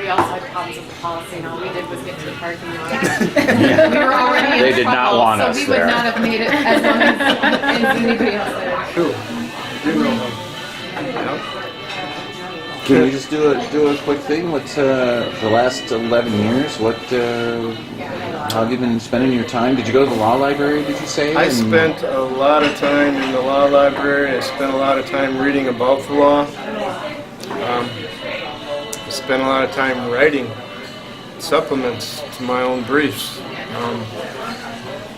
we also had problems with the policy and all we did was get to the parking lot. We were already They in did trouble, not want us so we would there. not have made it as long as anybody else did. True. Can you just do a quick thing? What's the last 11 years? What how have you been spending your time? Did you go to the law library? Did you say? I spent a lot of time in the law library. I spent a lot of time reading about the law. I spent a lot of time writing supplements to my own briefs.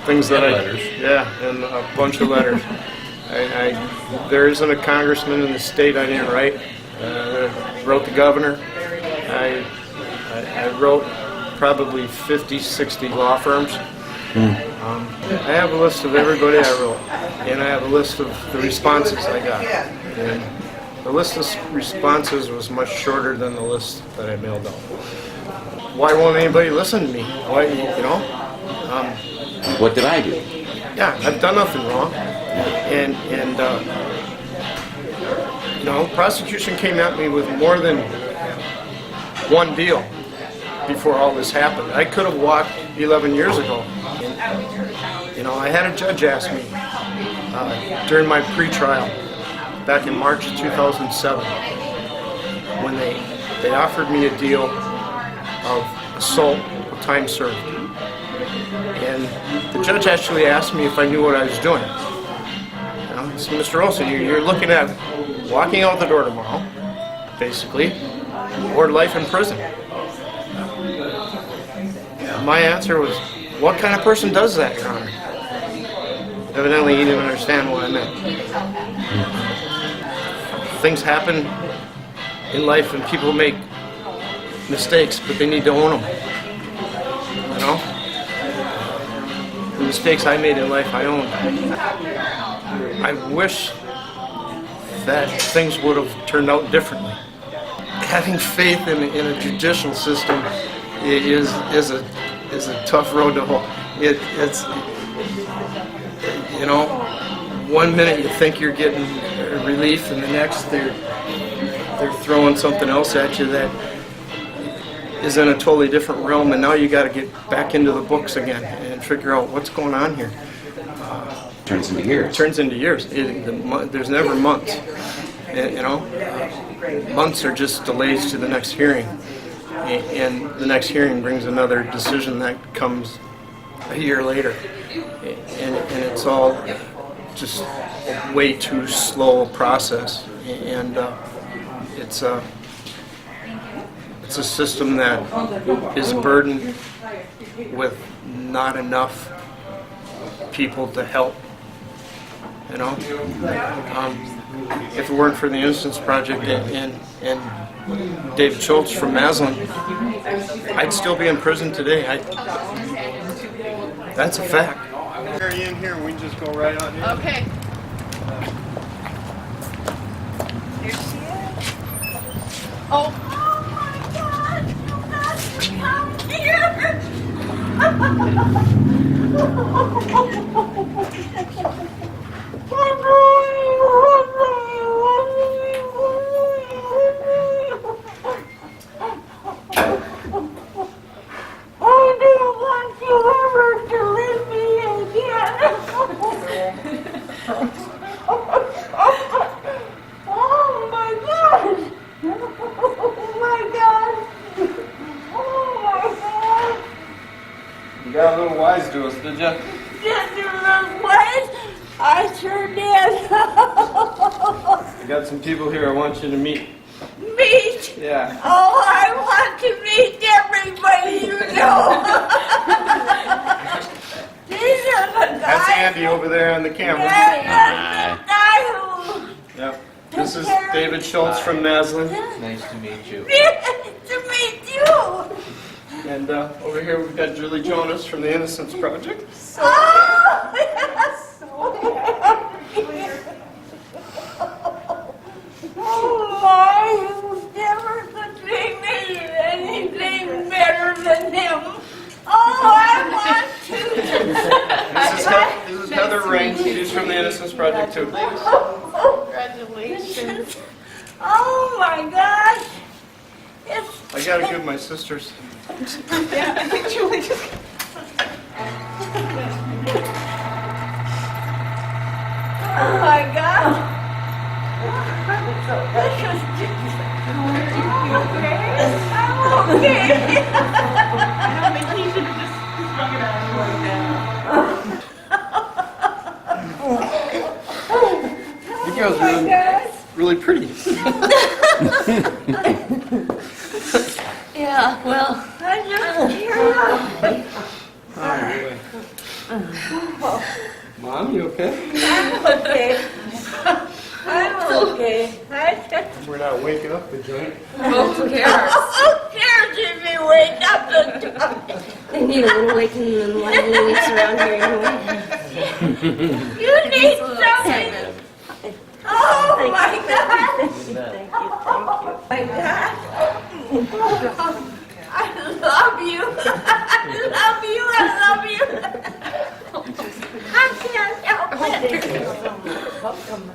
Things that and a bunch of letters. There isn't a congressman in the state I didn't write. Wrote the governor. I wrote probably 50, 60 law firms. I have a list of everybody I wrote, and I have a list of the responses I got. And the list of responses was much shorter than the list that I mailed out. Why won't anybody listen to me? Why, you know? What did I do? Yeah, I've done nothing wrong, and you know, prosecution came at me with more than one deal before all this happened. I could have walked 11 years ago. And, you know, I had a judge ask me during my pre-trial back in March of 2007 when they offered me a deal of assault with time served. And the judge actually asked me if I knew what I was doing. You know, he said, Mr. Olson, you're looking at walking out the door tomorrow, basically, or life in prison. My answer was, what kind of person does that, Your Honor? Evidently, he didn't understand what I meant. Things happen in life and people make mistakes, but they need to own them. You know? The mistakes I made in life, I owned. I wish that things would have turned out differently. Having faith in a judicial system is a tough road to hoe. It's you know, one minute you think you're getting relief, and the next they're throwing something else at you that is in a totally different realm, and now you got to get back into the books again and figure out what's going on here. Turns into years. It turns into years. There's never months. You know, months are just delays to the next hearing, and the next hearing brings another decision that comes a year later, and it's all just a way too slow a process, and it's a system that is burdened with not enough people to help. You know, if it weren't for the Innocence Project and David Schultz from Maslin, I'd still be in prison today. That's a fact. Carry in here and we can just go right on in. Okay. Here she is. Oh. Oh my God! You got to come here! I don't want you ever to leave me again. Oh my God! Oh my God! Oh my God! You got a little wise to us, did you? Did you look wise? I sure did. I got some people here I want you to meet. Meet? Yeah. Oh, I want to meet everybody you know. These are the guys. That's Andy over there on the camera. That's the guy who... Yep. This is David Schultz from Maslin. Nice to meet you. to meet you. And over here we've got Julie Jonas from the Innocence Project. Oh, yes. Oh my, you never could dream me anything better than him. Oh, I want to. This is Heather Ring. She's from the Innocence Project too. Congratulations. Oh my gosh. I gotta give my sisters. Yeah, I think Julie just. Oh my God! This is just. You okay? I'm okay. I don't think he should have just sprung it on you like that. You girls are really pretty. Yeah, well, I just teared up. Mom, you okay? I'm okay. I'm okay. I just. We're not waking up the joint. who cares? Who cares if you wake up the joint? They need a little waking and liveliness around here anyway. You need something. Oh my God! Thank you. My God! I love you. I love you. I love you. I can't help it.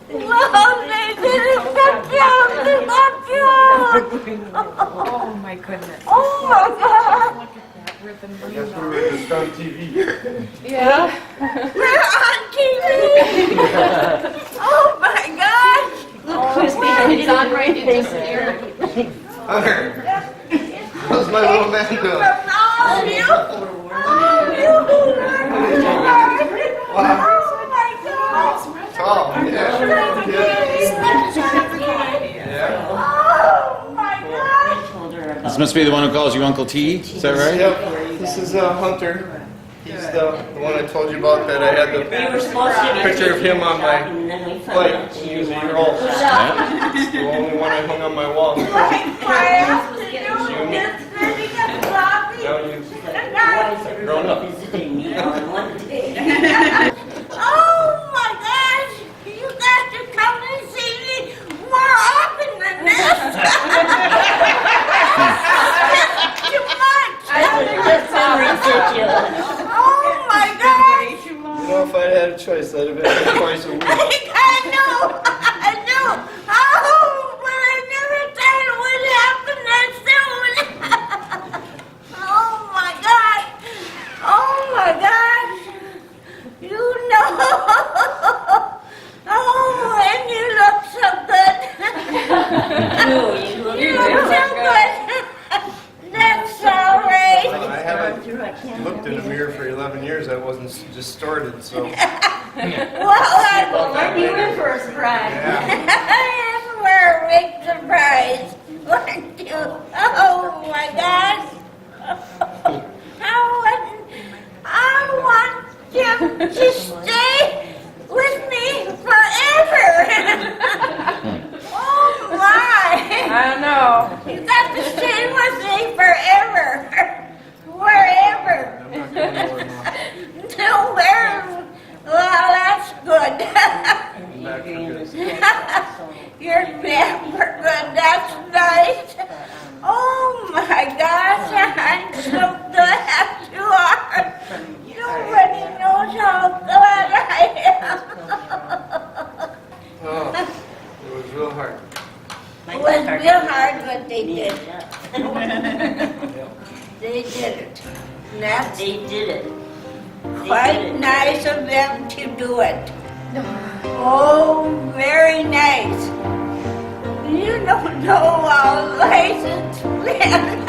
Well, they didn't cut down the Oh my goodness. Oh my God! I guess we were just on TV. Yeah. We're on TV. Oh my gosh! He's on right to disappear. Hunter, how's my little man doing? All of you. All of you. Oh my God! Oh, yeah. Oh my gosh! This must be the one who calls you Uncle T. Is that right? Yep, this is Hunter. He's the one I told you about that I had the picture of him on my plate when he was a year old. It's the only one I hung on my wall. What I have to do is sitting and laughing. Now you've grown up. Oh my gosh! You got to come and see me more often than this. Too much. Oh my gosh! You know, if I'd had a choice, I'd have been here twice a week. I know. Oh, but I never thought it would happen that soon. Oh my gosh! Oh my gosh! You know. Oh, and you look so good. You look so good. That's all right. I haven't looked in a mirror for 11 years. I wasn't just started, so. Well, I'm You in for a surprise. for a big surprise. Weren't you? Oh my gosh. I want you to stay with me forever. Oh my. I don't know. You got to stay with me forever. Wherever. Nowhere. Well, that's good. You're back for good. That's nice. Oh my gosh, I'm so glad you are. Nobody knows how glad I am. Oh, it was real hard. It was real hard, but they did. They did it. And that's They did it. quite nice of them to do it. Oh, very nice. You don't know how nice it's been.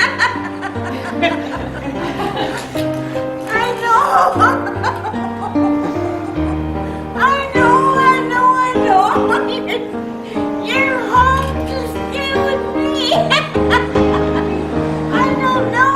I know. You're home to stay with me. I don't know.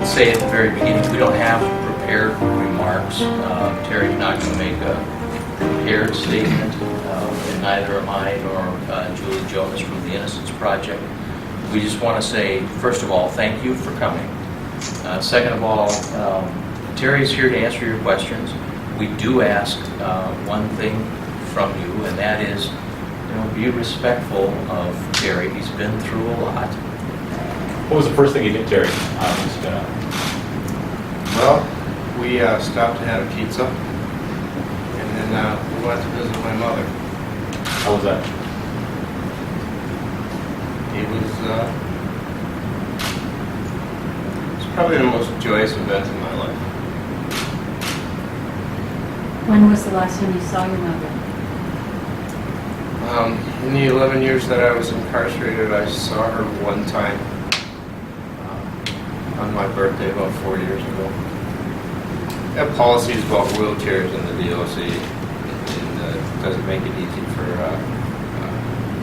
say at the very beginning, we don't have prepared remarks. Terry's not going to make a prepared statement, and neither am I nor Julie Jonas from the Innocence Project. We just want to say, first of all, thank you for coming. Second of all, Terry's here to answer your questions. We do ask one thing from you, and that is, be respectful of Terry. He's been through a lot. What was the first thing you did, Terry? Well, we stopped and had a pizza, and then we went to visit my mother. How was that? It's probably the most joyous event in my life. When was the last time you saw your mother? In the 11 years that I was incarcerated, I saw her one time on my birthday about 4 years ago. We have policies about wheelchairs in the DOC, and it doesn't make it easy for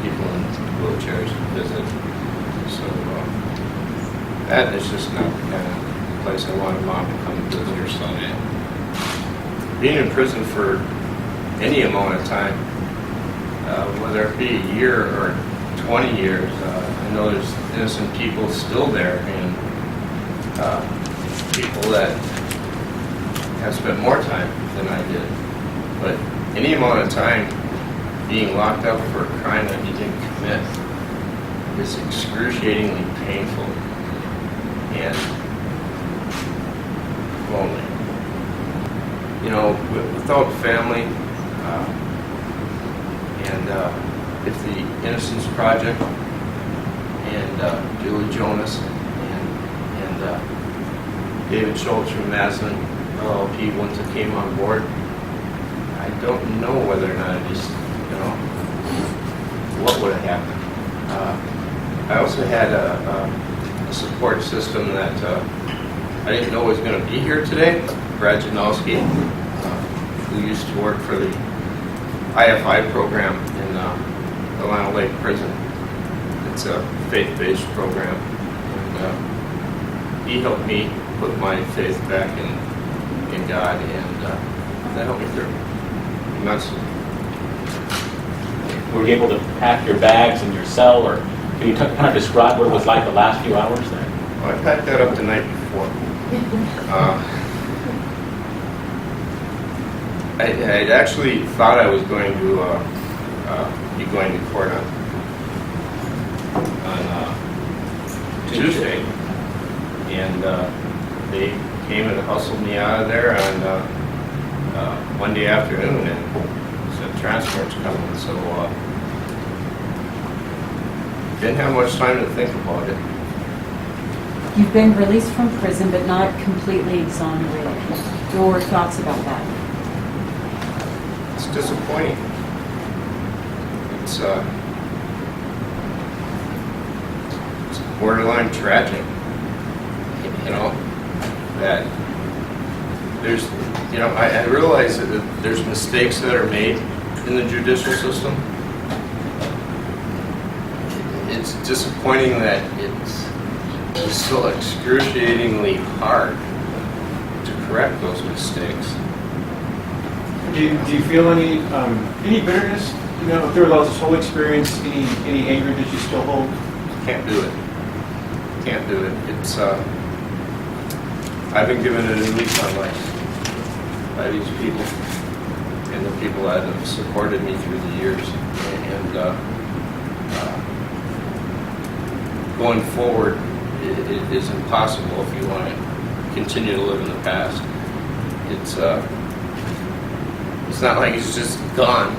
people in wheelchairs to visit. So that is just not the kind of place I want Mom to come visit her son in. Being in prison for any amount of time, whether it be a year or 20 years, I know there's innocent people still there, and people that have spent more time than I did. But any amount of time being locked up for a crime that you didn't commit is excruciatingly painful and lonely. Without family, and if the Innocence Project and Julie Jonas and David Schultz from Maslin LLP, once it came on board, I don't know whether or not it just, what would have happened. I also had a support system that I didn't know was going to be here today. Brad Janowski, who used to work for the IFI program in the Lino Lake Prison. It's a faith-based program. And he helped me put my faith back in God, and that helped me through immensely. Were you able to pack your bags in your cell, or can you kind of describe what it was like the last few hours there? Well, I packed that up the night before. I actually thought I was going to be going to court on Tuesday, and they came and hustled me out of there on Monday afternoon and said transfer's coming, so didn't have much time to think about it. You've been released from prison, but not completely exonerated. Your thoughts about that? It's disappointing. It's borderline tragic. That there's, I realize that there's mistakes that are made in the judicial system. It's disappointing that it's so excruciatingly hard to correct those mistakes. Do you feel any bitterness? Through this whole experience, any anger that you still hold? Can't do it. Can't do it. It's I've been given a new lease on life by these people and the people that have supported me through the years, and going forward, it is impossible if you want to continue to live in the past. It's not like it's just gone.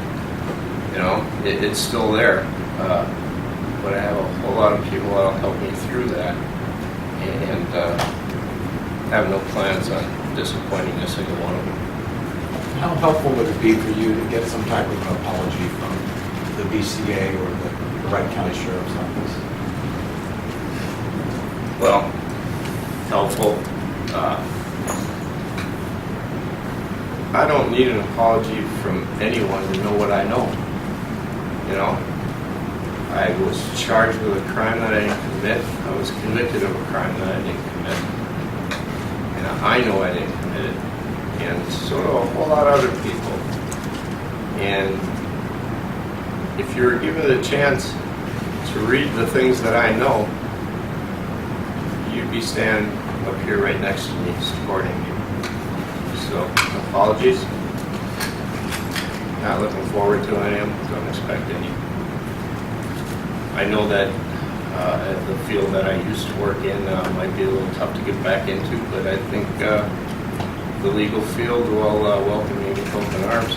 It's still there. But I have a whole lot of people that will help me through that, and have no plans on disappointing a single one of them. How helpful would it be for you to get some type of an apology from the BCA or the Wright County Sheriff's Office? Well, helpful. I don't need an apology from anyone to know what I know. I was charged with a crime that I didn't commit. I was convicted of a crime that I didn't commit. I know I didn't commit it, and so do a whole lot of other people. And if you're given a chance to read the things that I know, you'd be standing up here right next to me supporting me. So, apologies. Not looking forward to any of them, don't expect any. I know that the field that I used to work in might be a little tough to get back into, but I think the legal field will welcome me with open arms.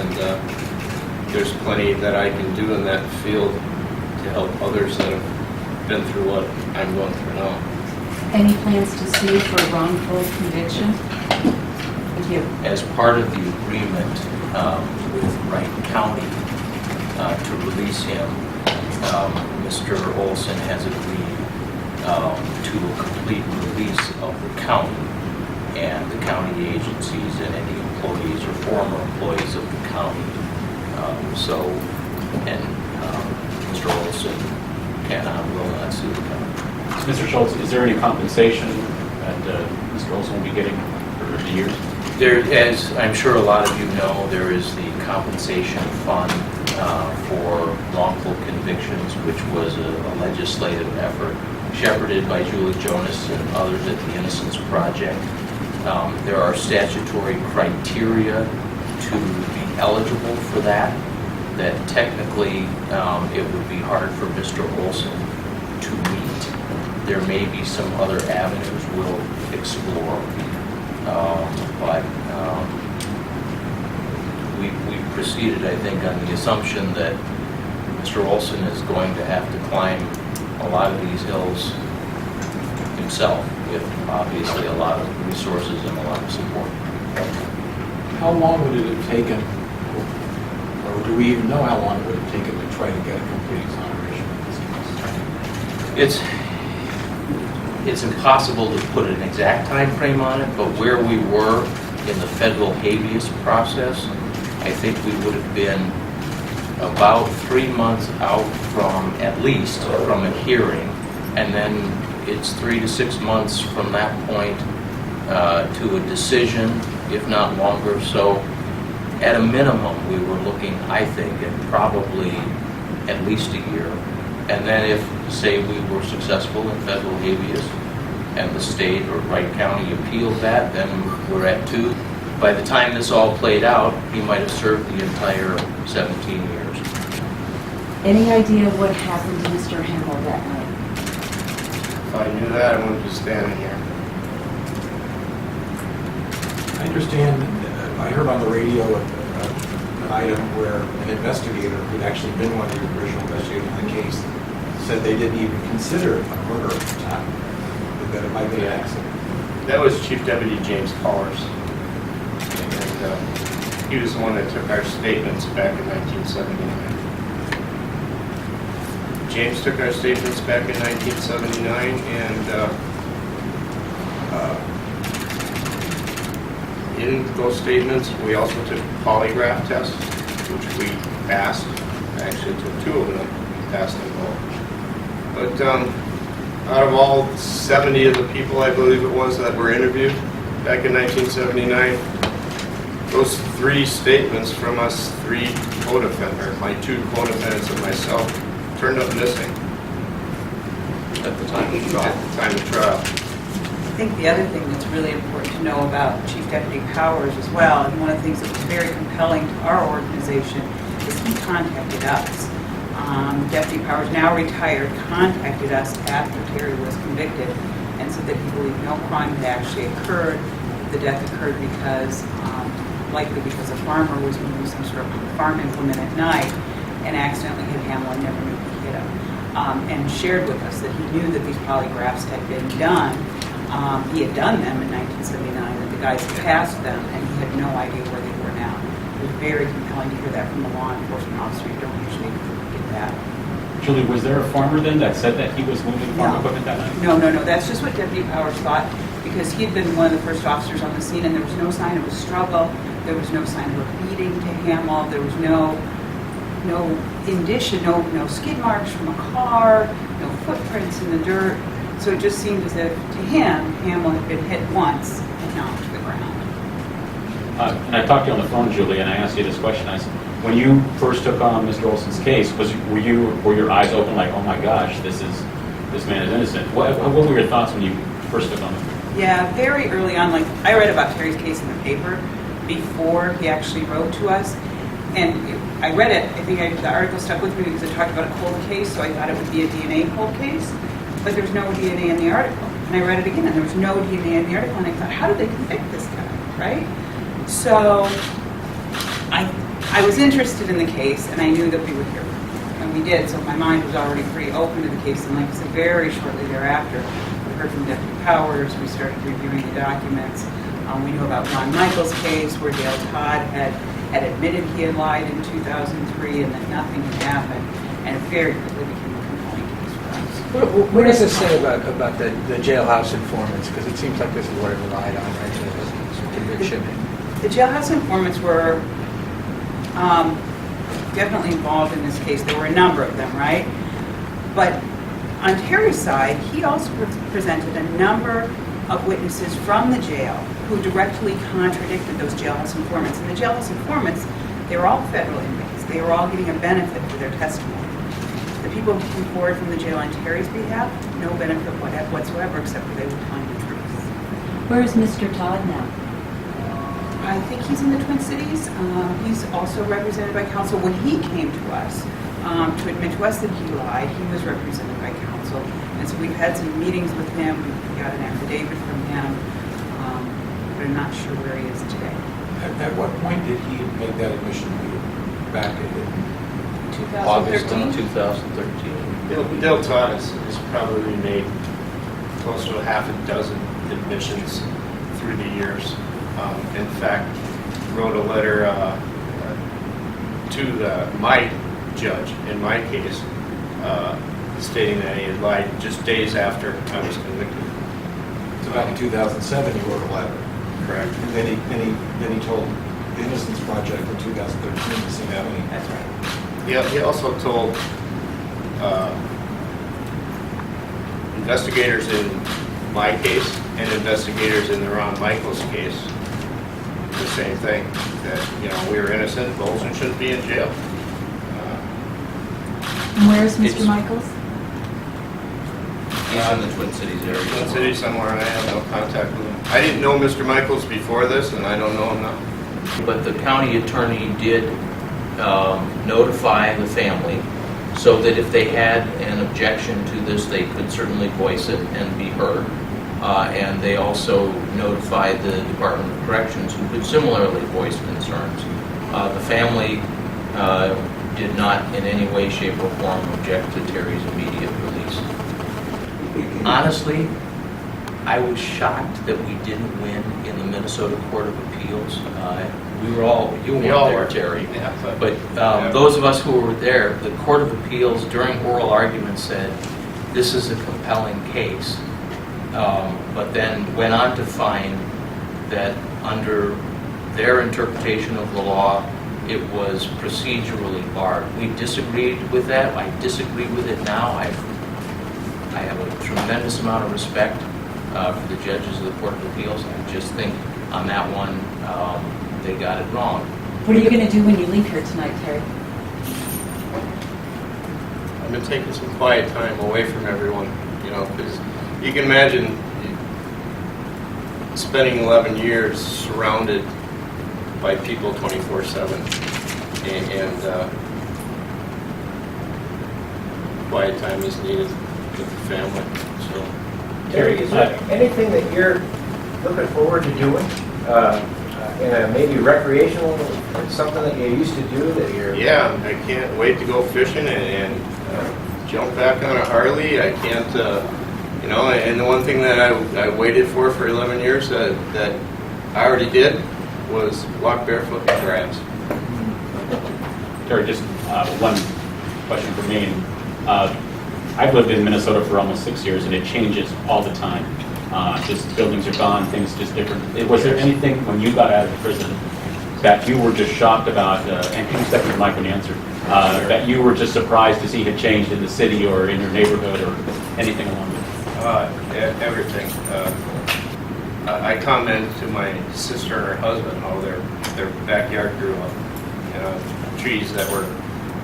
And there's plenty that I can do in that field to help others that have been through what I'm going through now. Any plans to sue for wrongful conviction? Thank you. As part of the agreement with Wright County to release him, Mr. Olson has agreed to a complete release of the county and the county agencies and any employees or former employees of the county. Mr. Olson cannot, will not sue the county. Mr. Schultz, is there any compensation that Mr. Olson will be getting for the years? There, as I'm sure a lot of you know, there is the compensation fund for wrongful convictions, which was a legislative effort shepherded by Julie Jonas and others at the Innocence Project. There are statutory criteria to be eligible for that technically it would be hard for Mr. Olson to meet. There may be some other avenues we'll explore, but we proceeded, I think, on the assumption that Mr. Olson is going to have to climb a lot of these hills himself, with obviously a lot of resources and a lot of support. How long would it have taken, or do we even know how long it would have taken to try to get a complete exoneration of this case? It's impossible to put an exact time frame on it, but where we were in the federal habeas process, I think we would have been about 3 months out from, at least, from a hearing, and then it's 3 to 6 months from that point to a decision, if not longer. So at a minimum, we were looking, I think, at probably at least a year. And then if, say, we were successful in federal habeas and the state or Wright County appealed that, then we're at 2. By the time this all played out, he might have served the entire 17 years. Any idea what happened to Mr. Hamill that night? If I knew that, I wouldn't be standing here. I understand, I heard on the radio an item where an investigator who'd actually been one of the original investigators in the case said they didn't even consider it a murder at the time, that it might be an accident. That was Chief Deputy James Collars. And he was the one that took our statements back in 1979. James took our statements back in 1979, and in those statements, we also took polygraph tests, which we passed. Actually, took 2 of them, passed them both. But out of all 70 of the people, I believe it was, that were interviewed back in 1979, those 3 statements from us 3 co-defendants, my 2 co-defendants and myself, turned up missing At the time of trial. at the time of trial. I think the other thing that's really important to know about Chief Deputy Powers as well, and one of the things that was very compelling to our organization, is he contacted us. Deputy Powers, now retired, contacted us after Terry was convicted and said that he believed no crime had actually occurred. The death occurred because, likely because a farmer was moving some sort of farm implement at night and accidentally hit Hamill and never knew he hit him. And shared with us that he knew that these polygraphs had been done. He had done them in 1979, that the guys had passed them, and he had no idea where they were now. It was very compelling to hear that from a law enforcement officer. You don't usually get that. Julie, was there a farmer then that said that he was moving farm equipment that night? No. That's just what Deputy Powers thought, because he had been one of the first officers on the scene, and there was no sign of a struggle. There was no sign of a beating to Hamill. There was no indicia, no skid marks from a car, no footprints in the dirt. So it just seemed as if, to him, Hamill had been hit once and knocked to the ground. And I talked to you on the phone, Julie, and I asked you this question. I said, when you first took on Mr. Olson's case, were your eyes open like, oh my gosh, this man is innocent? What were your thoughts when you first took on him? Yeah, very early on, like, I read about Terry's case in the paper before he actually wrote to us. And I read it, I think the article stuck with me because it talked about a cold case, so I thought it would be a DNA cold case. But there's no DNA in the article. And I read it again, and there was no DNA in the article, and I thought, how did they convict this guy, right? So I was interested in the case, and I knew that we would hear from him. And we did, so my mind was already pretty open to the case. And like I said, very shortly thereafter, we heard from Deputy Powers, we started reviewing the documents. We knew about Ron Michael's case, where Dale Todd had admitted he had lied in 2003 and that nothing had happened, and it very quickly became a compelling case for us. What does this say about the jailhouse informants? Because it seems like this is what it relied on, right, for conviction. The jailhouse informants were definitely involved in this case. There were a number of them, right? But on Terry's side, he also presented a number of witnesses from the jail who directly contradicted those jailhouse informants. And the jailhouse informants, they were all federal inmates. They were all getting a benefit for their testimony. The people who came forward from the jail on Terry's behalf, no benefit whatsoever, except for they were telling the truth. Where is Mr. Todd now? I think he's in the Twin Cities. He's also represented by counsel. When he came to us to admit to us that he lied, he was represented by counsel. And so we've had some meetings with him. We got an affidavit from him. But I'm not sure where he is today. At what point did he make that admission to you? Back in August 2013? 2013. Dale Todd has probably made close to a half a dozen admissions through the years. In fact, wrote a letter to my judge in my case, stating that he had lied just days after I was convicted. So back in 2007, he wrote a letter. Correct. And then he told the Innocence Project in 2013 to see Emily. That's right. Yeah, he also told investigators in my case and investigators in the Ron Michael's case the same thing, that we were innocent, Olson shouldn't be in jail. And where is Mr. Michaels? He's in the Twin Cities area. Twin Cities somewhere, and I have no contact with him. I didn't know Mr. Michaels before this, and I don't know him now. But the county attorney did notify the family so that if they had an objection to this, they could certainly voice it and be heard. And they also notified the Department of Corrections, who could similarly voice concerns. The family did not in any way, shape, or form object to Terry's immediate release. Honestly, I was shocked that we didn't win in the Minnesota Court of Appeals. You weren't there, Terry. Yeah, But those of us who were there, the Court of Appeals during oral argument said, this is a compelling case. But then went on to find that under their interpretation of the law, it was procedurally barred. We disagreed with that. I disagree with it now. I have a tremendous amount of respect for the judges of the Court of Appeals. I just think on that one, they got it wrong. What are you going to do when you leave here tonight, Terry? I've been taking some quiet time away from everyone, because you can imagine spending 11 years surrounded by people 24/7, and quiet time is needed with the family. So, Terry, is there anything that you're looking forward to doing? In a maybe recreational, something that you used to do that you're... yeah, I can't wait to go fishing and jump back on a Harley. I can't, and the one thing that I waited for 11 years that I already did was walk barefoot in the grass. Terry, just one question for me. I've lived in Minnesota for almost 6 years, and it changes all the time. Just buildings are gone, things just different. Was there anything when you got out of prison that you were just shocked about, and can you step to the mic when you answer, that you were just surprised to see had changed in the city or in your neighborhood or anything along that? Everything. I commented to my sister and her husband how their backyard grew up. You know, trees that were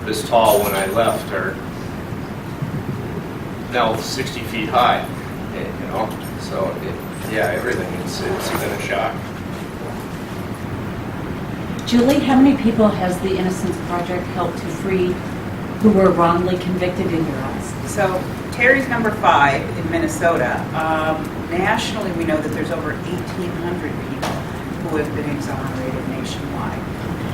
this tall when I left are now 60 feet high. You know, so yeah, everything. It's been a shock. Julie, how many people has the Innocence Project helped to free who were wrongly convicted in your eyes? So Terry's number 5 in Minnesota. Nationally, we know that there's over 1,800 people who have been exonerated nationwide.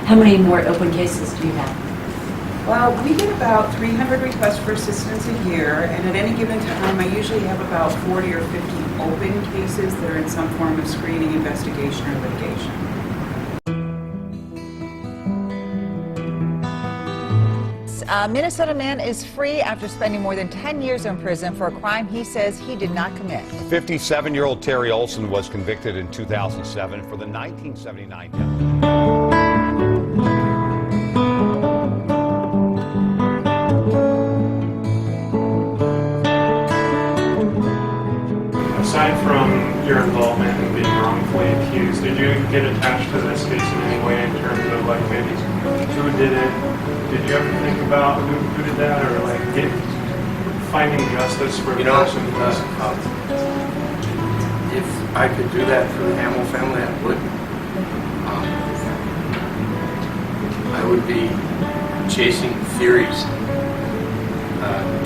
How many more open cases do you have? Well, we get about 300 requests for assistance a year, and at any given time, I usually have about 40 or 50 open cases that are in some form of screening, investigation, or litigation. A Minnesota man is free after spending more than 10 years in prison for a crime he says he did not commit. 57-year-old Terry Olson was convicted in 2007 for the 1979 death. Aside from your involvement in being wrongfully accused, did you get attached to this case in any way in terms of like maybe who did it? Did you ever think about who did that, or like finding justice for the person who was? If I could do that for the Hamill family, I would. I would be chasing theories,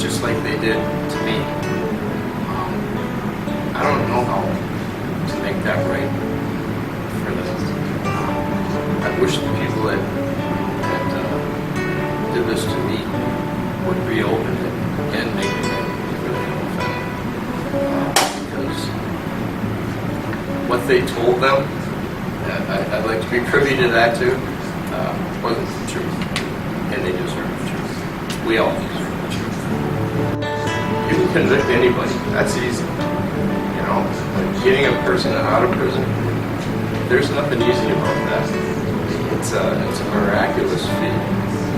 just like they did to me. I don't know how to make that right for them. I wish the people that did this to me would reopen it and make it right for the Hamill family. Because what they told them, I'd like to be privy to that too, wasn't the truth. And they deserve the truth. We all deserve the truth. You can convict anybody. That's easy. You know, but getting a person out of prison, there's nothing easy about that. It's a miraculous feat.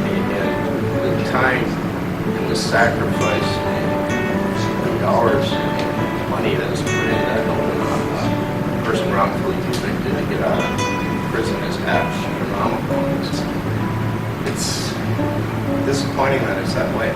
And the time and the sacrifice and the hours and money that is put into that helping a person wrongfully convicted to get out of prison is astronomical. It's disappointing that it's that way.